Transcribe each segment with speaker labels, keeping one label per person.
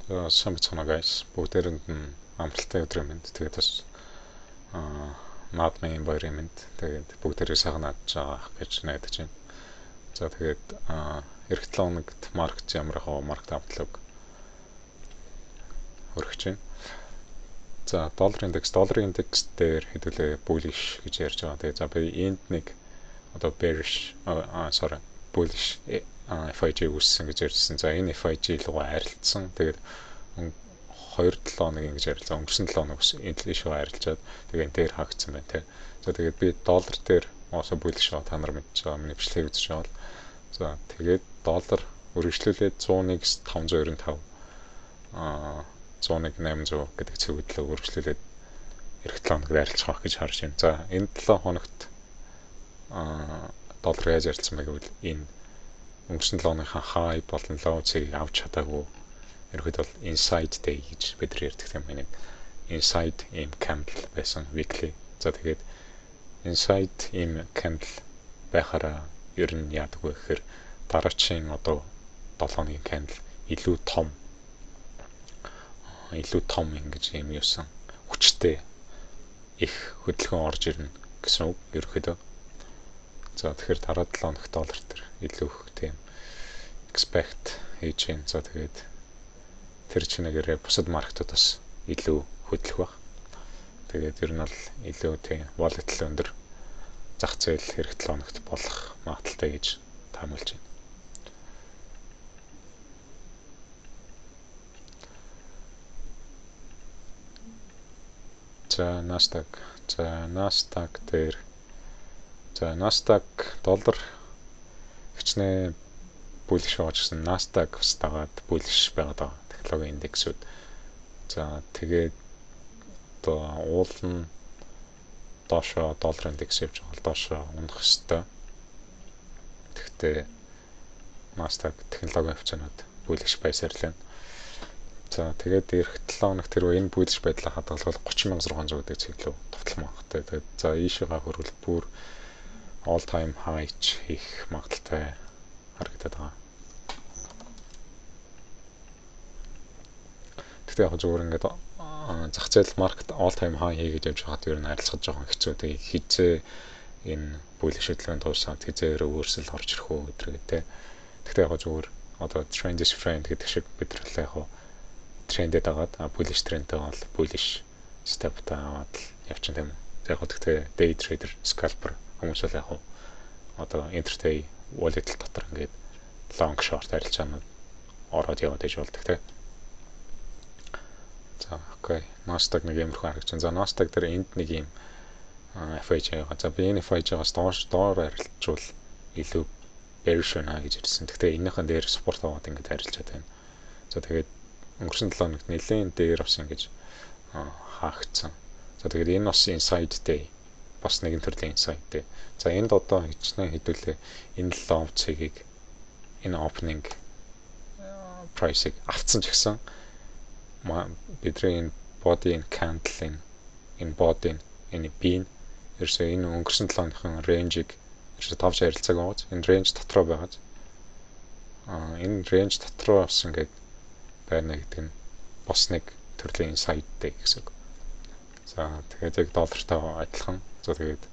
Speaker 1: Сайн бацгаана guys. Бүгдээрэнд нь амралтай өдрийн мэнд. Тэгээд бас наадмын баярын мэнд. Тэгээд бүгдээрээ сайхан наадж байгаа гэж найдаж байна. За тэгээд эх 7 хоногт маркет ямар хаа маркет автлаг өргөж байна. За долларын индекс дээр хэдүүлээ bullish гэж ярьж байгаа. Тэгээд за би энд нэг одоо bearish bullish FIG үүссэн гэж ярьсан. За энэ FIG руугаа арилдсан. Тэгээд 2-7 хоног ингэж арилсан. Өнгөрсөн 7 хоног бас энэ руу арилжаад тэгээд энэ дээр хаагдсан байна те. За тэгээд би доллар дээр оосо bullish та нар мэдж байгаа миний бичлэгийг үзэж байгаа. За тэгээд доллар өргөжлүүлээд 101-595 101-800 гэдэг цэг хөдлөө өргөжлүүлээд эх 7 хоногт арилжих байх гэж харж байна. За энэ 7 хоногт доллар яаж арилсан бэ гэвэл энэ өнгөрсөн 7 хоногийн хай болон лоу цэгийг авч чадаагүй. Ерөөд бол inside day гэж бид нар ярьдаг юм байна. Inside im candle байсан weekly. За тэгээд inside im candle байхаараа ер нь яадаг вэ гэхээр дараачийн одоо 7 хоногийн candle илүү том ингэж юм юусан хүчтэй их хөдөлгөөн орж ирнэ гэсэн үг ерөөхдөө. За тэгэхээр дараа 7 хоногт доллар төр илүү их тийм expect хийж байна. За тэгээд тэр чинээгээр бусад маркетуудаас илүү хөдлөх баг. Тэгээд ер нь бол илүү тийм volatile өндөр зах зээл эх 7 хоногт болох магадaltaй гэж таамаглаж байна. За Nasdaq дээр Nasdaq доллар хичнээн bullish болж гисэн. Nasdaq бас дагаад bullish байгаад байгаа технологийн индексүүд. За тэгээд одоо уул нь доошоо доллар индекс явж байгаа. Доошоо унах хэвээр. Тэгтээ Nasdaq технологийн хвцаанууд bullish байсаарлаа. За тэгээд эх 7 хоног тэр энэ bullish байдлаа хадгалбал 30,600 гэдэг цэглүү товтлон багтай. Тэгээд за ийшээгаа хөрвөл бүр all time high хийх магадaltaй харагдаад байгаа. Тэгтээ яг зүгээр ингээд зах зээл маркет all time high хийгээд явж байгаад ер нь арилцах жоохон хэцүү. Тэгээд хизээ энэ bullish хөдөлгөөнд дуусаад хизээр өөрсөл орж ирэх үү гэдэгтэй. Тэгтээ яг зүгээр одоо trend is friend гэдэг шиг бид нар яг трендэд агаад bullish трендтэй бол bullish step таваад явчихсан юм. Яг гэхдээ day trader scalper хүмүүс бол яг одоо intraday volatile дотор ингээд long short арилжаанууд ороод яваад иж болдог те. За окей. Nasdaq нэг юмрхүү харагдсан. За Nasdaq дээр энд нэг юм FIG байгаа. За би энэ FIG-аас доор арилжуул илүү bearish байна гэж ирсэн. Гэхдээ энэхэн дээр support аваад ингээд арилжаад байна. За тэгээд өнгөрсөн 7 хоногт нэлээд дээр бас ингэж хаагдсан. За тэгээд энэ бас inside day бас нэгэн төрлийн inside day. За энд одоо хичнээн хэдүүлээ энэ low цэгийг энэ opening price-ыг авцсан ч гэсэн бидний энэ body энэ candle энэ body энэ bean ерөөсөө энэ өнгөрсөн 7 хоногийн range-ыг ерөөсөө тавж харилцааг байгаа. Энэ range дотроо байгаа. Энэ range дотроо бас ингээд байна гэдэг нь бос нэг төрлийн inside day гэсэн үг. За тэгээд яг доллартай адилхан. За тэгээд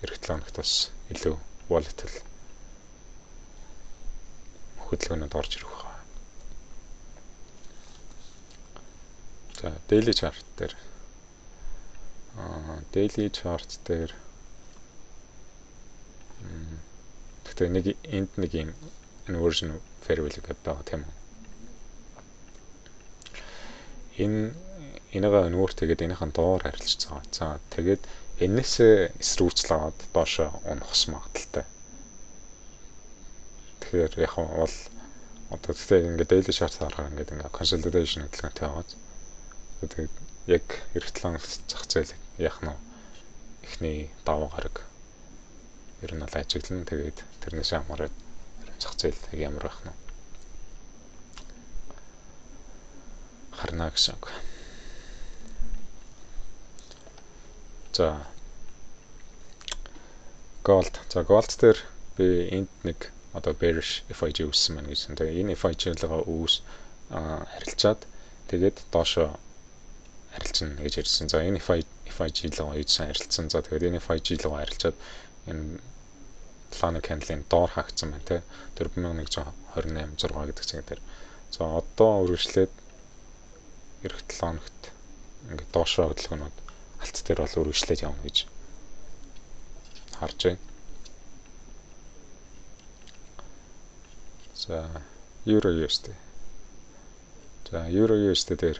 Speaker 1: эх 7 хоногт бас илүү volatile хөдөлгөөнөд орж ирэх байна. За daily chart дээр гэхдээ нэг энд нэг юм inversion fair value гэдэг байгаа тийм үү. Энэгээ нүүр тэгээд энийхэн доор арилж байгаа. За тэгээд энээсээ эсрүүцлээд доошоо унахс магадaltaй. Тэгэхээр яг бол одоо тэгтээ ингээд daily chart харахаар ингээд consolidation хөдөлгөөнтэй байгаа. Тэгээд яг эх 7 хоногт зах зээл яах нь эхний даваа гараг ер нь бол ажиглан тэгээд тэрнээс хамаараад зах зээл ямар байх нь харна гэсэн үг. За gold. За gold дээр би энд нэг одоо bearish FIG үүссэн байна гэсэн. Тэгээ энэ FIG-ийн үүс арилжаад тэгээд доошоо арилжна гэж ярьсан. За энэ FIG руу ийдсэн арилжсан. За тэгээд энэ FIG руу арилжаад энэ Planet Candle-ийн доор хаагдсан байна те 4128 6 гэдэг цаг дээр. За одоо үргэлжлээд эх 7 хоногт ингээд доошоо хөдөлгөөнүүд алт дээр бол үргэлжлээд явна гэж харж байна. За EURUSD. За EURUSD дээр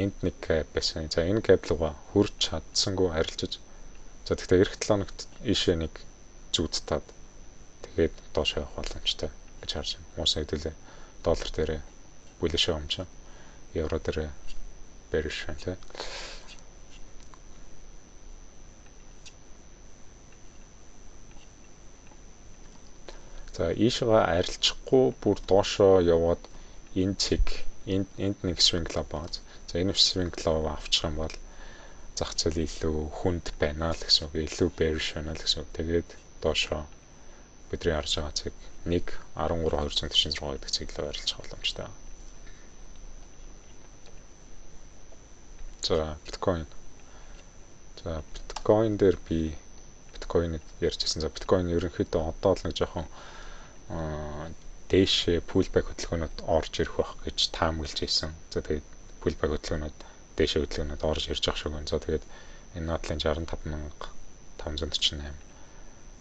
Speaker 1: энд нэг cap байсан. За энэ cap руугаа хүрч чадсангүй арилжиж. За тэгэхээр эх 7 хоногт ийшээ нэг зүүдтаад тэгээд доош явах боломжтой гэж харж байна. Уусаа хэдүүлээ доллар дээр bullish юмчаа. Евро дээр bearish байна. За ийшээ арилжихгүй бүр доошоо яваад энэ цэг энд нэг swing low бааз. За энэ swing low авчих юм бол зах зээл илүү хүнд байна л гэсэн үг. Илүү bearish байна л гэсэн үг. Тэгээд доошоо бидний харж байгаа цэг 1.13246 гэдэг цэг рүү арилжих боломжтой. За биткойн. За биткойн дээр би биткойныг ярьжсэн. За биткойн ерөнхийдөө одоо л нэг жоохон дээшээ pullback хөдөлгөөнөд орж ирэх байх гэж таамаглаж байсан. За тэгээд pullback хөдөлгөөнөд дээшээ хөдөлгөөнөд орж ирж байгаа шиг байна. За тэгээд энэ надлын 65548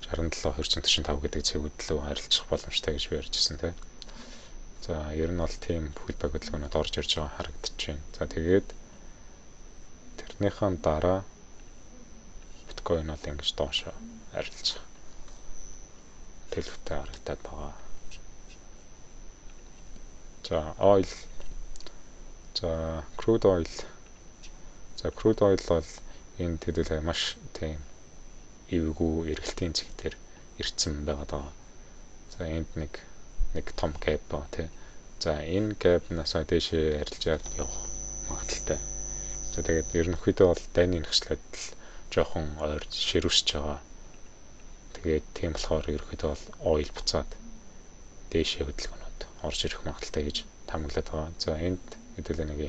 Speaker 1: 67245 гэдэг цэгүүд лөө харилцах боломжтой гэж би ярьжсэн тийм. За ер нь бол тийм pullback хөдөлгөөнөд орж ирж байгаа харагдаж байна. За тэгээд тэрнийхэн дараа биткойн бол ингэж доошоо арилжих төлөвтэй харагдаад байгаа. За oil. За crude oil. За crude oil бол энэ төдөлөө маш тийм эвгүй эргэлтийн цэг дээр ирсэн байгаа даа. За энд нэг том gap ба тий. За энэ gap-насаа дээшээ арилжаад явах магадaltaй. За тэгээд ерөнхийдөө бол дайны нэгслээд л жоохон ойр ширүүсэж байгаа. Тэгээд тийм болохоор ерөнхийдөө бол oil буцаад дээшээ хөдөлгөөнөд орж ирэх магадaltaй гэж таамаглаад байгаа. За энд хэдүүлээ нэг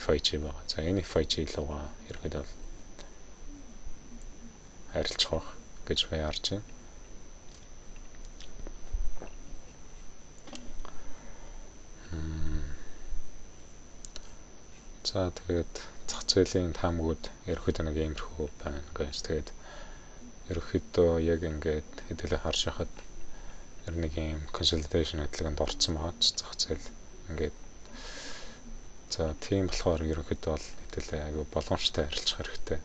Speaker 1: FIG байгаа. За энэ FIG лугаа ерөнхийдөө арилжих байх гэж би харж байна. За тэгээд зах зээлийн таамагуд ерөнхийдөө нэг иймэрхүү байна гэж. Тэгээд ерөнхийдөө яг ингээд хэдүүлээ харж хахад ер нэг юм consolidation хөдөлгөөнд орцсон байгаа ч зах зээл ингээд. За тийм болохоор ерөнхийдөө бол хэдүүлээ аюу боломжтой арилжих хэрэгтэй.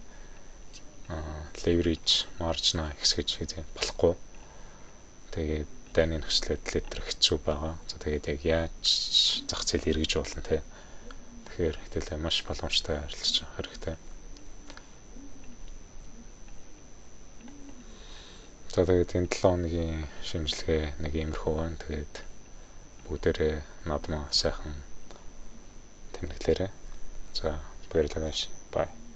Speaker 1: Leverage margin ихсгэж хийх болохгүй. Тэгээд дайны нөхцөлөд литр хэцүү байгаа. За тэгээд яг яаж зах зээл эргэж болно те. Тэгэхээр хэдүүлээ маш боломжтой арилжих хэрэгтэй. За тэгээд энэ 7 хоногийн шинжилгээ нэг иймэрхүү байна. Тэгээд бүгдээрээ надмаа сайхан тэмдэглээрэй. За баярлалаа. Bye.